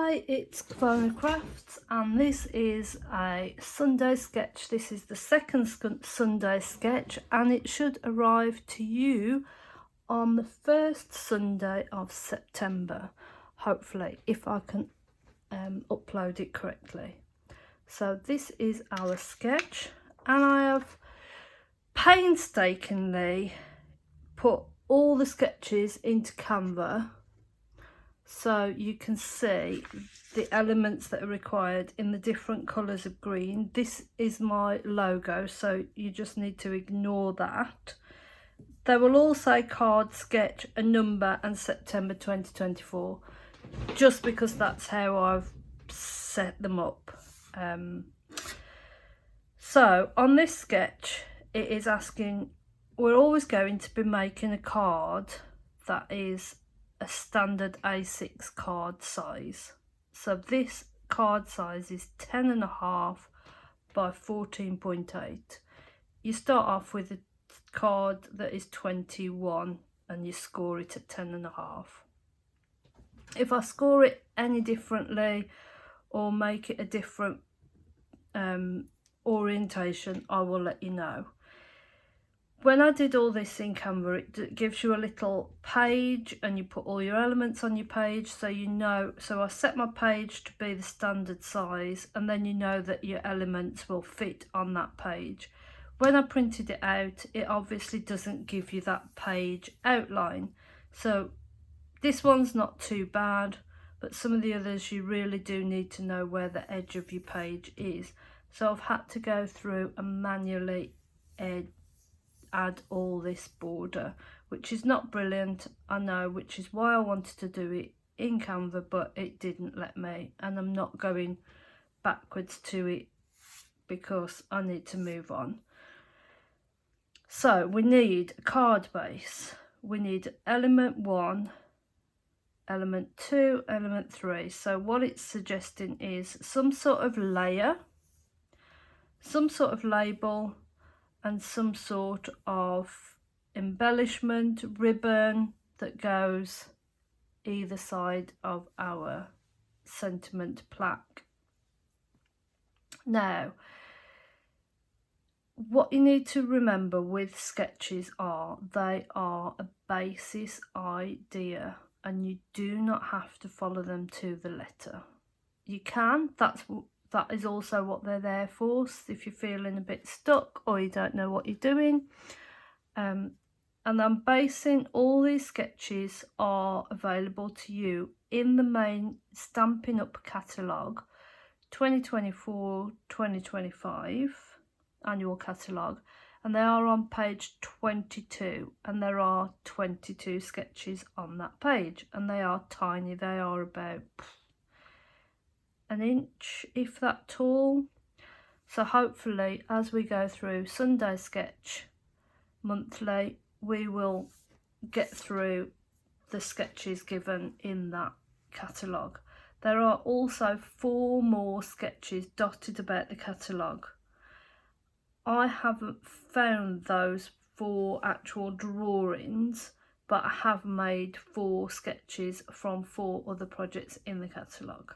Hi, it's Kavona Crafts, and this is a Sunday sketch. This is the second Sunday sketch, and it should arrive to you on the first Sunday of September, hopefully, if I can upload it correctly. So this is our sketch, and I have painstakingly put all the sketches into Canva so you can see the elements that are required in the different colours of green. This is my logo, so you just need to ignore that. They will all say card, sketch, a number and September 2024, just because that's how I've set them up. So on this sketch, it is asking, we're always going to be making a card that is a standard A6 card size. So this card size is 10.5 by 14.8. You start off with a card that is 21 and you score it at 10.5. If I score it any differently or make it a different orientation, I will let you know. When I did all this in Canva, it gives you a little page and you put all your elements on your page, so you know. So I set my page to be the standard size, and then you know that your elements will fit on that page. When I printed it out, it obviously doesn't give you that page outline. So this one's not too bad, but some of the others you really do need to know where the edge of your page is. So I've had to go through and manually add all this border, which is not brilliant, I know, which is why I wanted to do it in Canva, but it didn't let me, and I'm not going backwards to it because I need to move on. So we need a card base, we need element 1, element 2, element 3. So what it's suggesting is some sort of layer, some sort of label, and some sort of embellishment ribbon that goes either side of our sentiment plaque. Now, what you need to remember with sketches are they are a basis idea, and you do not have to follow them to the letter. You can, that is also what they're there for, if you're feeling a bit stuck or you don't know what you're doing. And I'm basing all these sketches are available to you in the main Stampin' Up! Catalogue 2024-2025 annual catalogue, and they are on page 22, and there are 22 sketches on that page, and they are tiny. They are about an inch, if that tall. So hopefully as we go through Sunday sketch monthly, we will get through the sketches given in that catalogue. There are also 4 more sketches dotted about the catalogue. I haven't found those 4 actual drawings, but I have made 4 sketches from 4 other projects in the catalogue.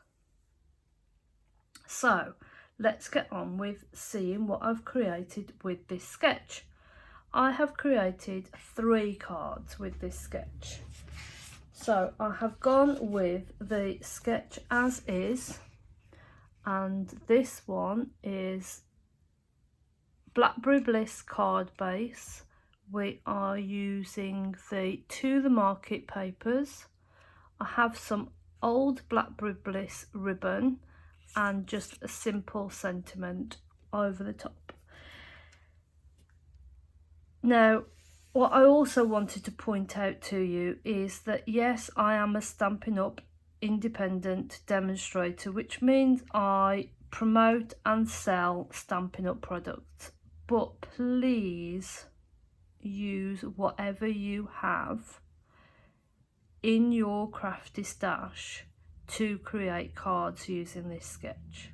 So let's get on with seeing what I've created with this sketch. I have created 3 cards with this sketch. So I have gone with the sketch as is, and this one is Blackberry Bliss card base. We are using the To The Market papers. I have some old Blackberry Bliss ribbon and just a simple sentiment over the top. Now, what I also wanted to point out to you is that yes, I am a Stampin' Up! Independent demonstrator, which means I promote and sell Stampin' Up! Products, but please use whatever you have in your crafty stash to create cards using this sketch.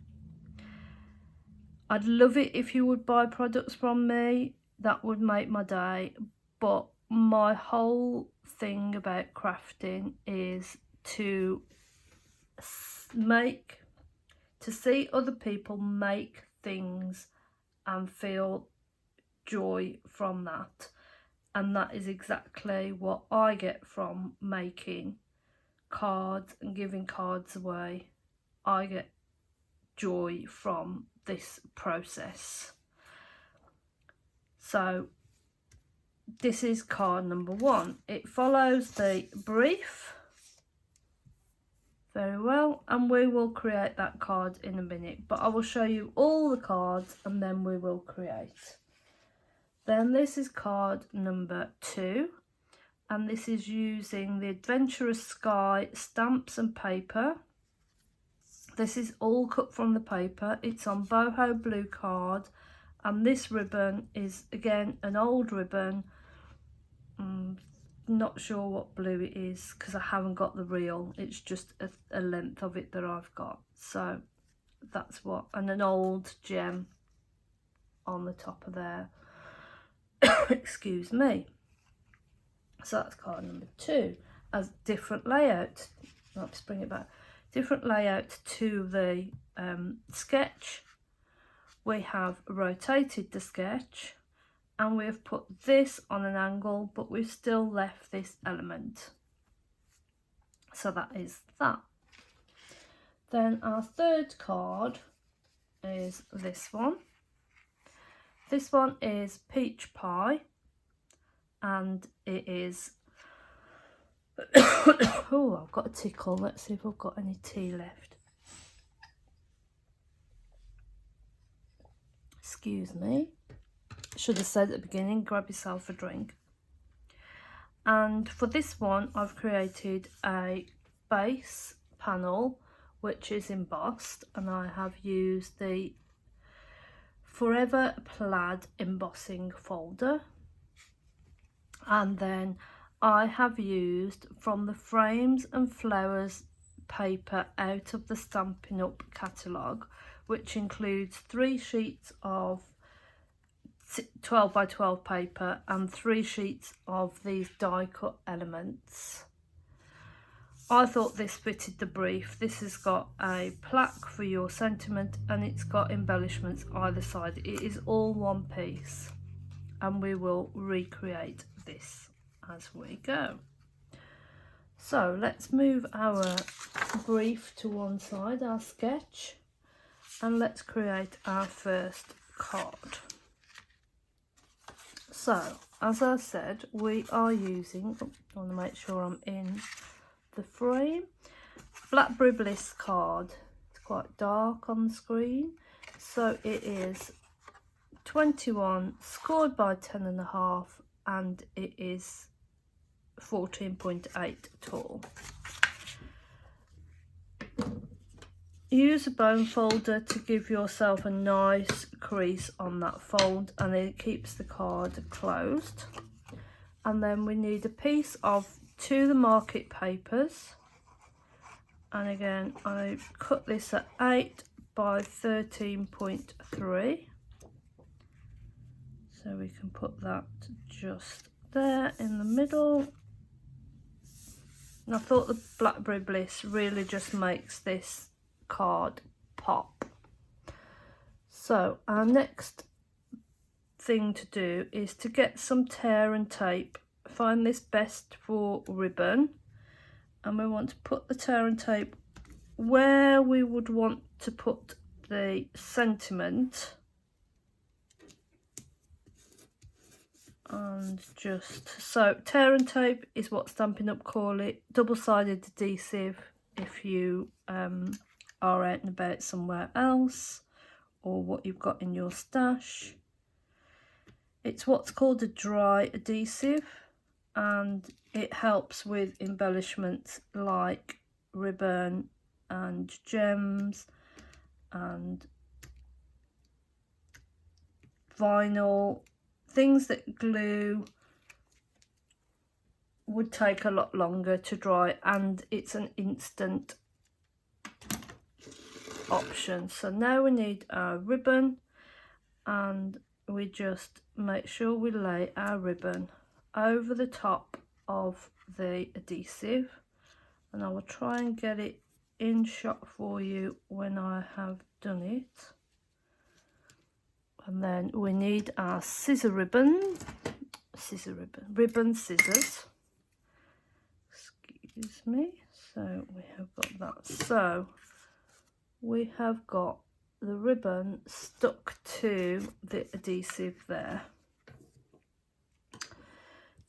I'd love it if you would buy products from me, that would make my day, but my whole thing about crafting is to to see other people make things and feel joy from that. And that is exactly what I get from making cards and giving cards away. I get joy from this process. So this is card number 1. It follows the brief very well, and we will create that card in a minute, but I will show you all the cards and then we will create. Then this is card number 2, and this is using the Adventurous Sky stamps and paper. This is all cut from the paper. It's on boho blue card, and this ribbon is again an old ribbon. Not sure what blue it is because I haven't got the reel. It's just a length of it that I've got. So that's what, and an old gem on the top of there. Excuse me. So that's card number 2. As different layout. Let's bring it back. Different layout to the sketch. We have rotated the sketch, and we have put this on an angle, but we've still left this element. So that is that. Then our third card is this one. This one is Peach Pie, and it is oh, I've got a tickle. Let's see if I've got any tea left. Excuse me. Should have said at the beginning, grab yourself a drink. And for this one, I've created a base panel which is embossed, and I have used the Forever Plaid embossing folder, and then I have used from the Frames and Flowers paper out of the Stampin' Up catalogue, which includes 3 sheets of 12 by 12 paper and 3 sheets of these die cut elements. I thought this fitted the brief. This has got a plaque for your sentiment, and it's got embellishments either side. It is all one piece, and we will recreate this as we go. So let's move our brief to one side, our sketch, and let's create our first card. So as I said, we are using, I want to make sure I'm in the frame, Blackberry Bliss card. It's quite dark on the screen, so it is 21 scored by 10.5, and it is 14.8 tall. Use a bone folder to give yourself a nice crease on that fold, and it keeps the card closed. And then we need a piece of To The Market papers, and again I cut this at 8 by 13.3, so we can put that just there in the middle. And I thought the Blackberry Bliss really just makes this card pop. So our next thing to do is to get some tear and tape. Find this Best for ribbon, and we want to put the tear and tape where we would want to put the sentiment, and just so tear and tape is what Stampin' Up call it, double-sided adhesive if you are out and about somewhere else, or what you've got in your stash. It's what's called a dry adhesive, and it helps with embellishments like ribbon and gems and vinyl, things that glue would take a lot longer to dry, and it's an instant option. So now we need our ribbon, and we just make sure we lay our ribbon over the top of the adhesive, and I will try and get it in shot for you when I have done it. And then we need our ribbon scissors. Excuse me. So we have got that. So we have got the ribbon stuck to the adhesive there.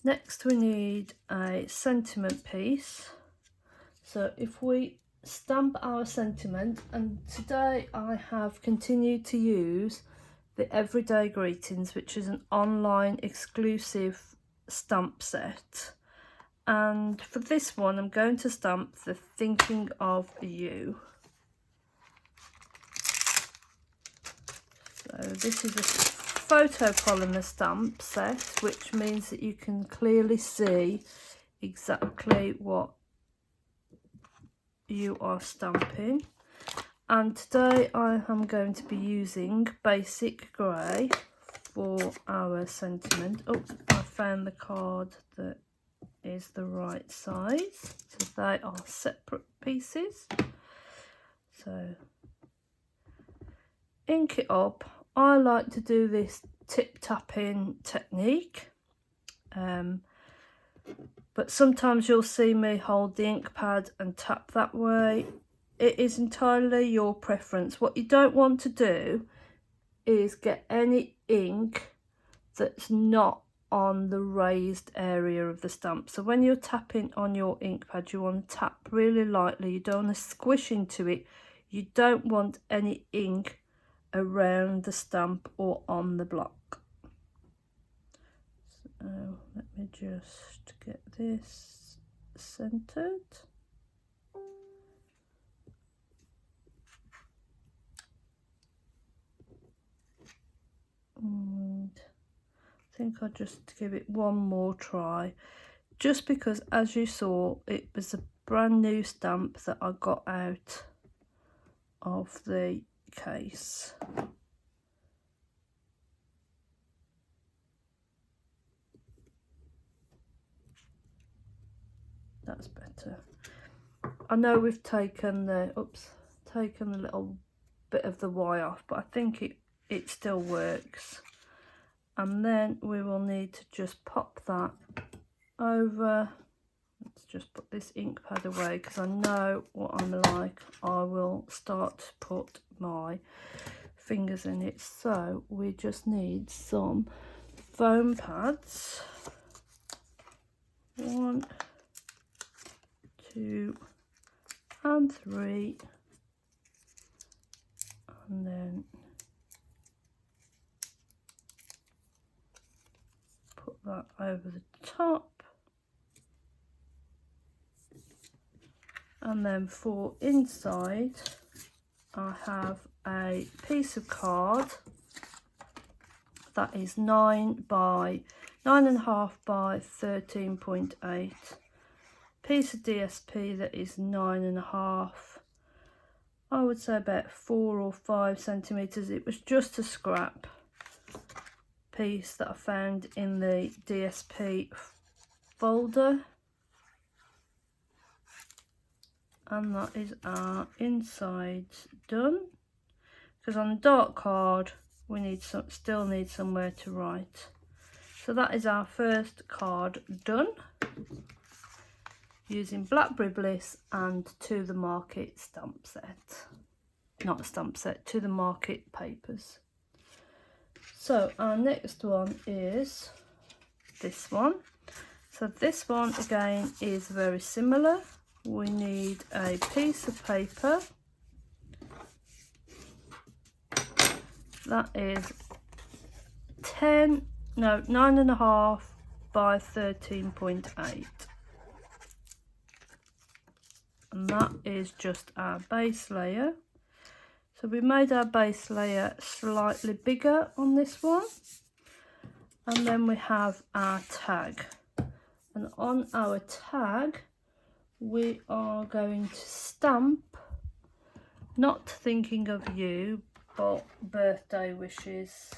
Next we need a sentiment piece. So if we stamp our sentiment, and today I have continued to use the Everyday Greetings, which is an online exclusive stamp set, and for this one I'm going to stamp the Thinking of You. So this is a photopolymer stamp set, which means that you can clearly see exactly what you are stamping. And today I am going to be using basic grey for our sentiment. Oh, I found the card that is the right size. So they are separate pieces. So ink it up. I like to do this tip tapping technique, but sometimes you'll see me hold the ink pad and tap that way. It is entirely your preference. What you don't want to do is get any ink that's not on the raised area of the stamp. So when you're tapping on your ink pad, you want to tap really lightly. You don't want to squish into it. You don't want any ink around the stamp or on the block. So let me just get this centered. And I think I'll just give it one more try, just because, as you saw, it was a brand new stamp that I got out of the case. That's better. I know we've taken the taken a little bit of the Y off, but I think it still works. And then we will need to just pop that over. Let's just put this ink pad away, because I know what I'm like. I will start to put my fingers in it. So we just need some foam pads. 1, 2 and 3, and then put that over the top. And then for inside, I have a piece of card that is 9.5 by 13.8, piece of DSP that is 9.5, I would say about 4 or 5 centimeters. It was just a scrap piece that I found in the DSP folder. And that is our insides done, because on a dark card we need still need somewhere to write. So that is our first card done, using Blackberry Bliss and To The Market stamp set. Not stamp set, To The Market papers. So our next one is this one. So this one again is very similar. We need a piece of paper that is 9.5 by 13.8, and that is just our base layer. So we made our base layer slightly bigger on this one, and then we have our tag, and on our tag we are going to stamp, not Thinking of You, but birthday wishes.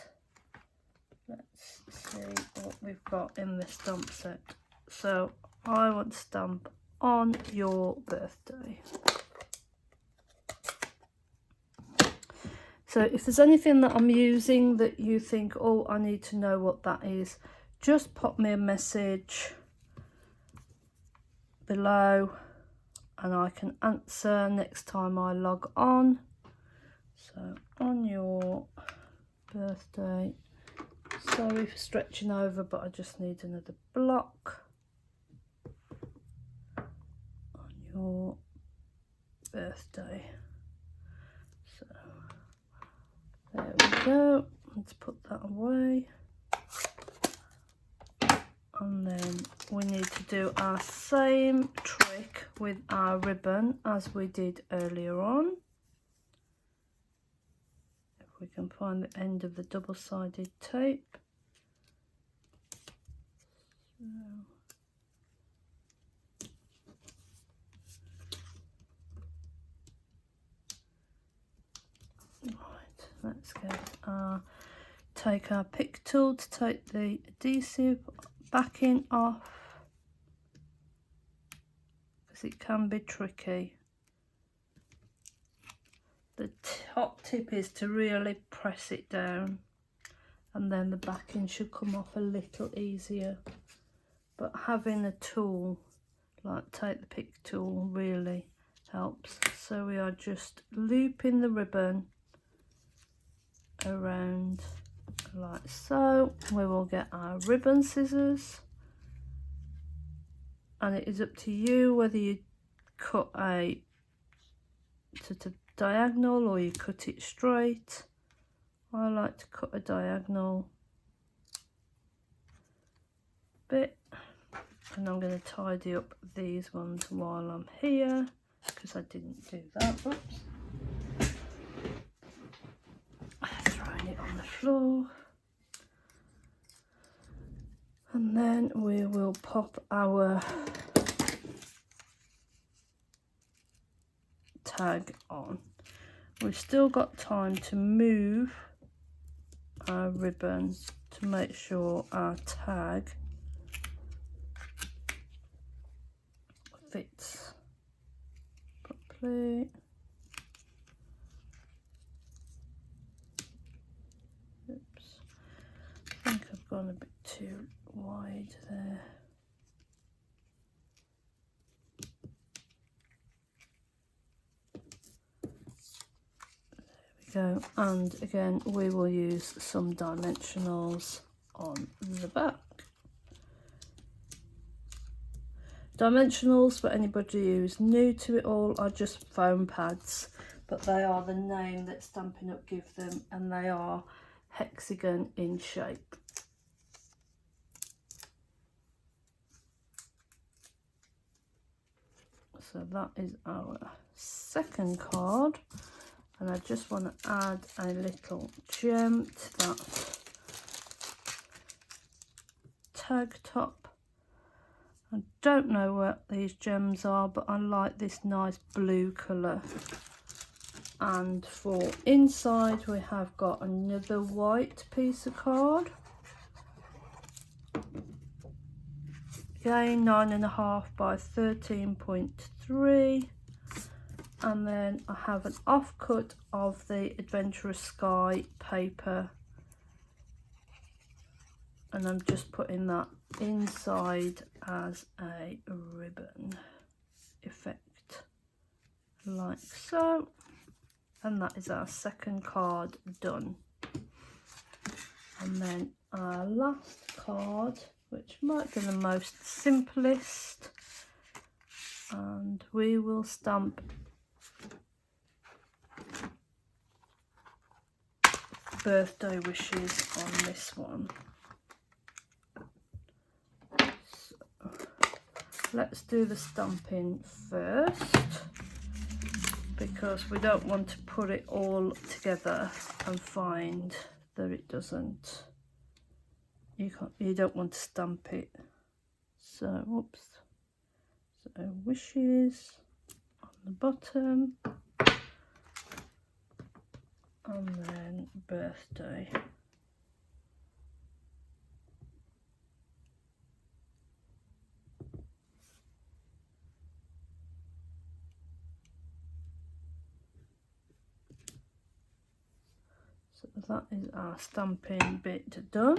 Let's see what we've got in this stamp set. So I want to stamp On Your Birthday. So if there's anything that I'm using that you think, oh, I need to know what that is, just pop me a message below and I can answer next time I log on. So on your birthday, sorry for stretching over, but I just need another block. On your birthday. So there we go. Let's put that away. And then we need to do our same trick with our ribbon as we did earlier on. If we can find the end of the double-sided tape. Right, let's get take our pick tool to take the adhesive backing off, because it can be tricky. The top tip is to really press it down, and then the backing should come off a little easier. But having a tool like take the pick tool really helps. So we are just looping the ribbon around like so. We will get our ribbon scissors, and it is up to you whether you cut a sort of diagonal or you cut it straight. I like to cut a diagonal bit, and I'm going to tidy up these ones while I'm here because I didn't do that. Oops. Throwing it on the floor. And then we will pop our tag on. We've still got time to move our ribbon to make sure our tag fits properly. Oops, I think I've gone a bit too wide there. Go, and again we will use some dimensionals on the back. Dimensionals, for anybody who's new to it all, are just foam pads, but they are the name that Stampin' Up give them, and they are hexagon in shape. So that is our second card. And I just want to add a little gem to that tag top. I don't know what these gems are, but I like this nice blue colour. And for inside we have got another white piece of card. Again, 9.5 by 13.3. And then I have an offcut of the Adventurous Sky paper, and I'm just putting that inside as a ribbon effect, like so. And that is our second card done. And then our last card, which might be the most simplest, and we will stamp birthday wishes on this one. So let's do the stamping first, because we don't want to put it all together and find that it doesn't, you don't want to stamp it. So whoops, so wishes on the bottom, and then birthday. So that is our stamping bit done.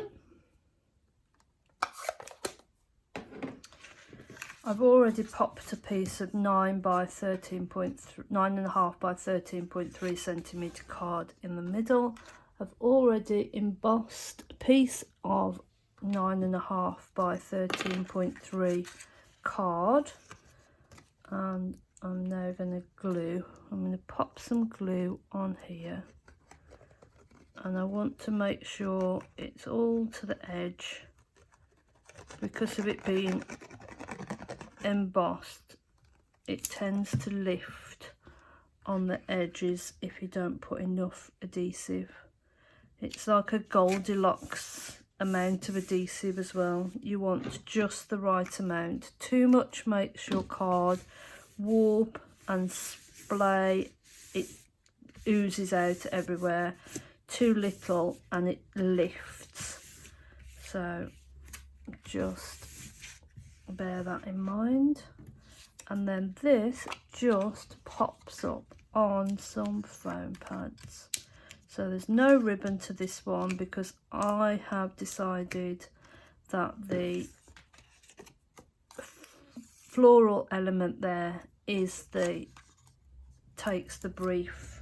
I've already popped a piece of 9.5 by 13.3 centimetre card in the middle. I've already embossed a piece of 9.5 by 13.3 card, and I'm now going to glue. I'm going to pop some glue on here, and I want to make sure it's all to the edge because of it being embossed. It tends to lift on the edges if you don't put enough adhesive. It's like a Goldilocks amount of adhesive as well. You want just the right amount. Too much makes your card warp and splay. It oozes out everywhere. Too little and it lifts. So just bear that in mind. And then this just pops up on some foam pads. So there's no ribbon to this one because I have decided that the floral element there is takes the brief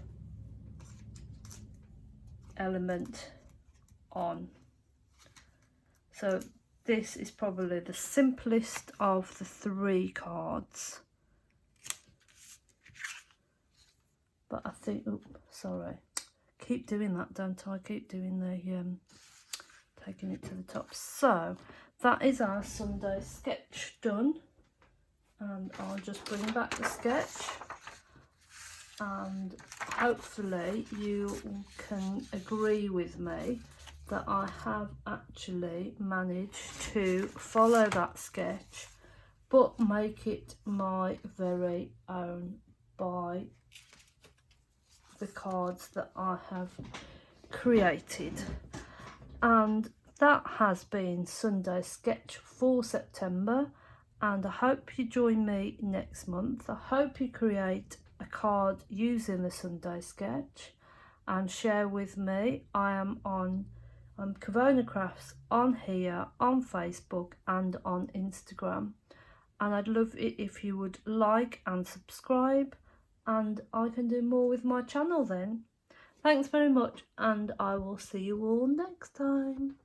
element on. So this is probably the simplest of the 3 cards. But I think, sorry, keep doing that, don't I? Keep doing the, taking it to the top. So that is our Sunday sketch done. And I'll just bring back the sketch. And hopefully you can agree with me that I have actually managed to follow that sketch but make it my very own by the cards that I have created. And that has been Sunday Sketch for September, and I hope you join me next month. I hope you create a card using the Sunday Sketch and share with me. I'm Kavona Crafts on here, on Facebook and on Instagram, and I'd love it if you would like and subscribe, and I can do more with my channel then. Thanks very much, and I will see you all next time.